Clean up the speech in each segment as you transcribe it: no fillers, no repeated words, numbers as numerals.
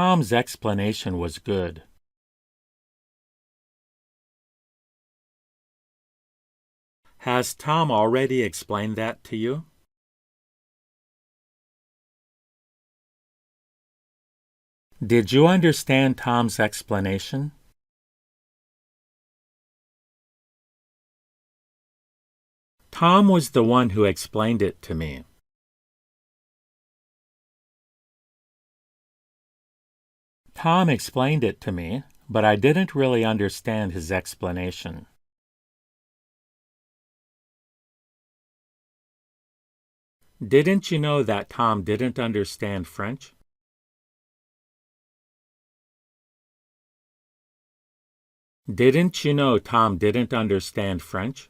Tom's explanation was good. Has Tom already explained that to you? Did you understand Tom's explanation? Tom was the one who explained it to me. Tom explained it to me, but I didn't really understand his explanation. Didn't you know that Tom didn't understand French? Didn't you know Tom didn't understand French?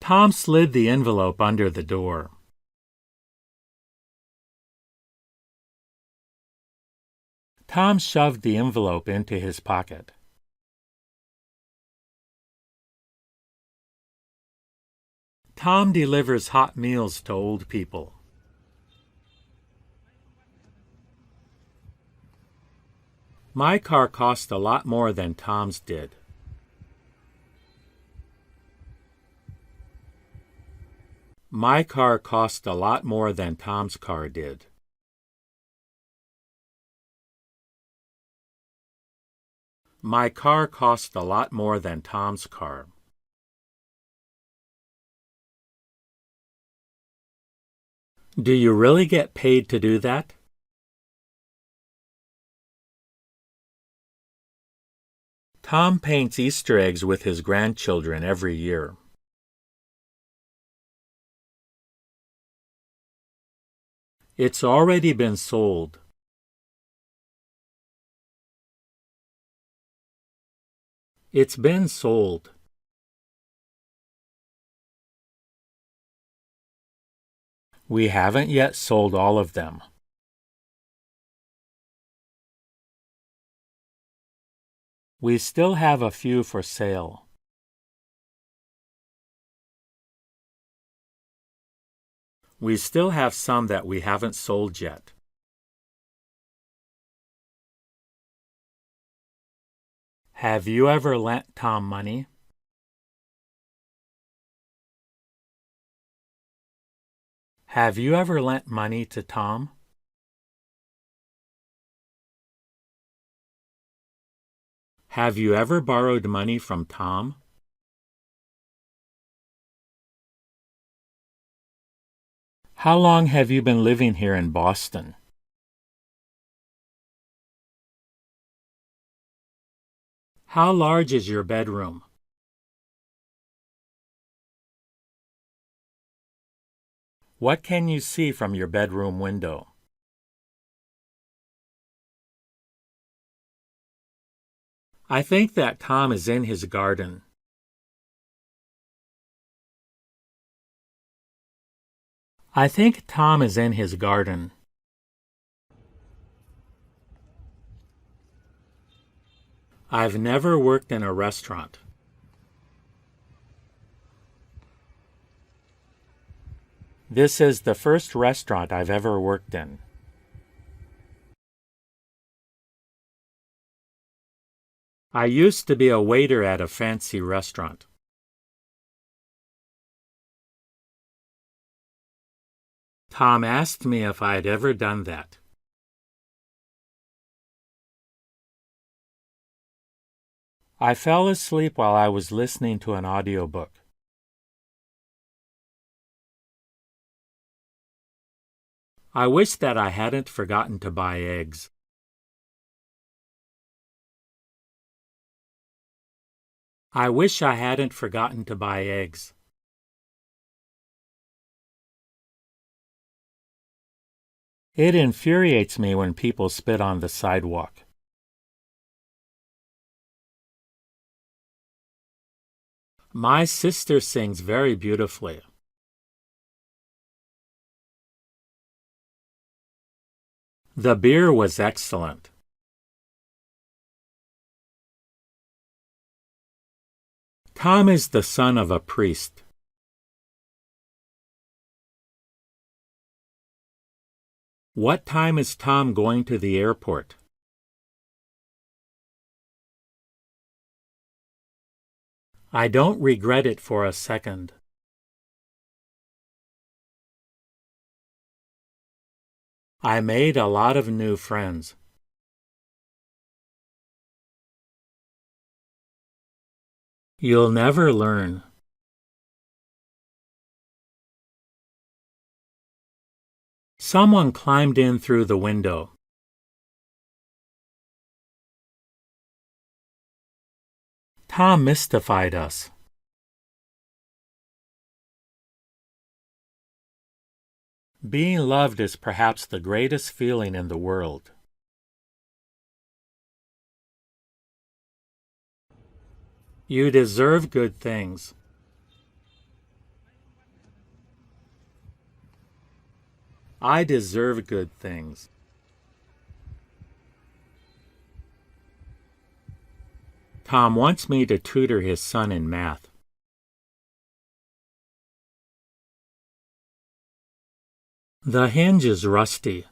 Tom slid the envelope under the door. Tom shoved the envelope into his pocket. Tom delivers hot meals to old people. My car cost a lot more than Tom's did. My car cost a lot more than Tom's car did. My car cost a lot more than Tom's car. Do you really get paid to do that? Tom paints Easter eggs with his grandchildren every year. It's already been sold. It's been sold. We haven't yet sold all of them. We still have a few for sale. We still have some that we haven't sold yet. Have you ever lent Tom money? Have you ever lent money to Tom? Have you ever borrowed money from Tom? How long have you been living here in Boston? How large is your bedroom? What can you see from your bedroom window? I think that Tom is in his garden. I think Tom is in his garden. I've never worked in a restaurant. This is the first restaurant I've ever worked in. I used to be a waiter at a fancy restaurant. Tom asked me if I'd ever done that. I fell asleep while I was listening to an audiobook. I wish that I hadn't forgotten to buy eggs. I wish I hadn't forgotten to buy eggs. It infuriates me when people spit on the sidewalk. My sister sings very beautifully. The beer was excellent. Tom is the son of a priest. What time is Tom going to the airport? I don't regret it for a second. I made a lot of new friends. You'll never learn. Someone climbed in through the window. Tom mystified us. Being loved is perhaps the greatest feeling in the world. You deserve good things. I deserve good things. Tom wants me to tutor his son in math. The hinge is rusty.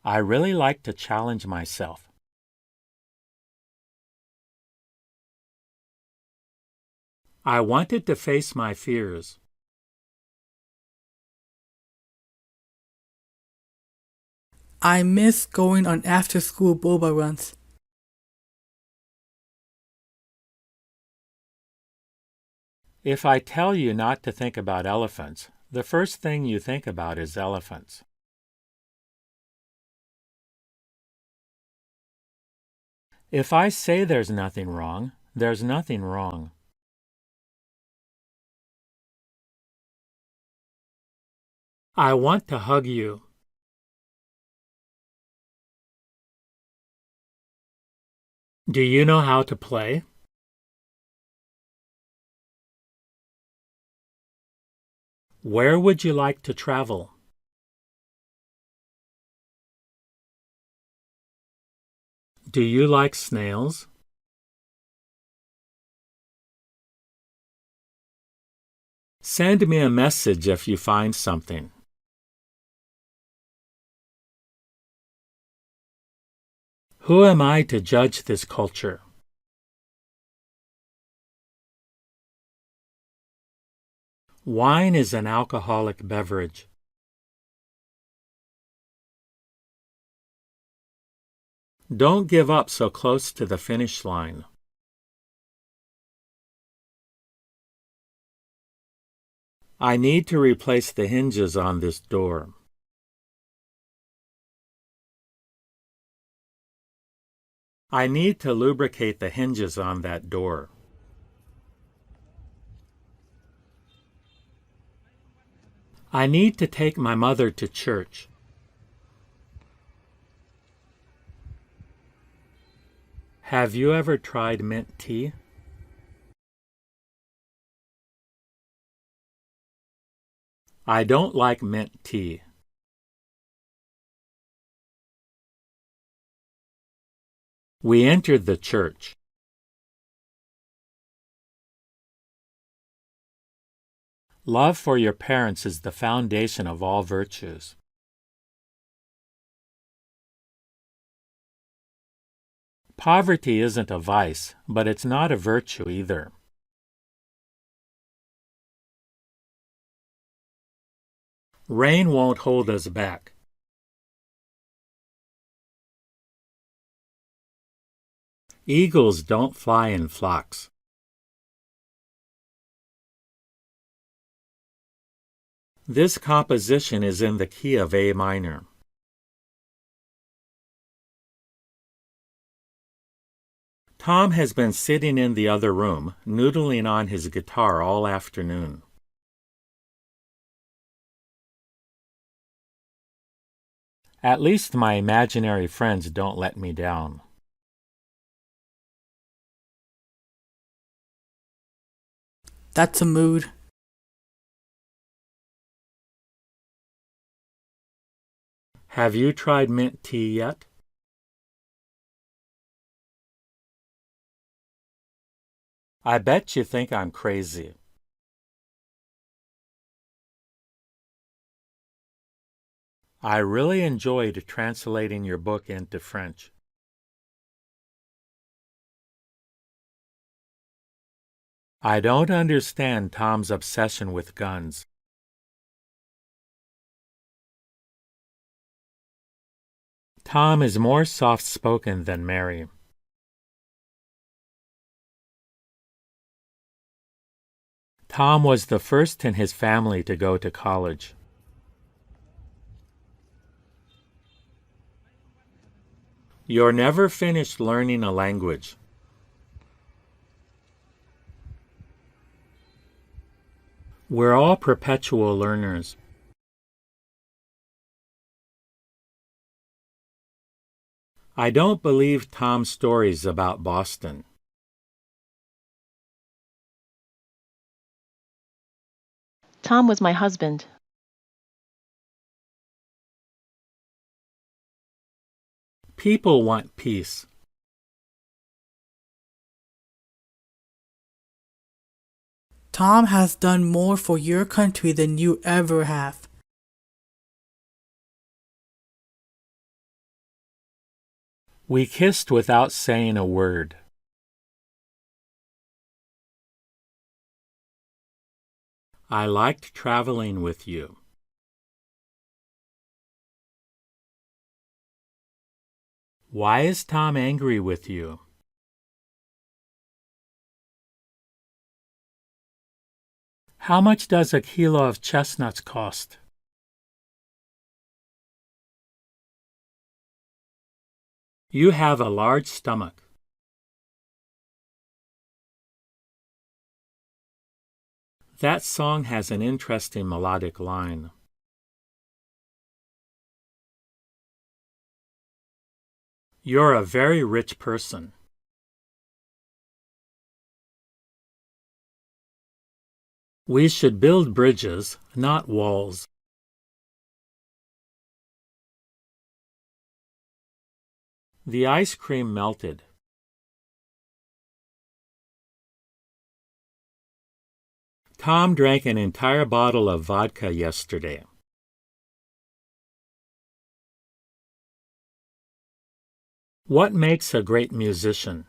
I really like to challenge myself. I wanted to face my fears. I miss going on after-school boba runs. If I tell you not to think about elephants, the first thing you think about is elephants. If I say there's nothing wrong, there's nothing wrong. I want to hug you. Do you know how to play? Where would you like to travel? Do you like snails? Send me a message if you find something. Who am I to judge this culture? Wine is an alcoholic beverage. Don't give up so close to the finish line. I need to replace the hinges on this door. I need to lubricate the hinges on that door. I need to take my mother to church. Have you ever tried mint tea? I don't like mint tea. We entered the church. Love for your parents is the foundation of all virtues. Poverty isn't a vice, but it's not a virtue either. Rain won't hold us back. Eagles don't fly in flocks. This composition is in the key of A minor. Tom has been sitting in the other room, noodling on his guitar all afternoon. At least my imaginary friends don't let me down. That's a mood. Have you tried mint tea yet? I bet you think I'm crazy. I really enjoyed translating your book into French. I don't understand Tom's obsession with guns. Tom is more soft-spoken than Mary. Tom was the first in his family to go to college. You're never finished learning a language. We're all perpetual learners. I don't believe Tom's stories about Boston. Tom was my husband. People want peace. Tom has done more for your country than you ever have. We kissed without saying a word. I liked traveling with you. Why is Tom angry with you? How much does a kilo of chestnuts cost? You have a large stomach. That song has an interesting melodic line. You're a very rich person. We should build bridges, not walls. The ice cream melted. Tom drank an entire bottle of vodka yesterday. What makes a great musician?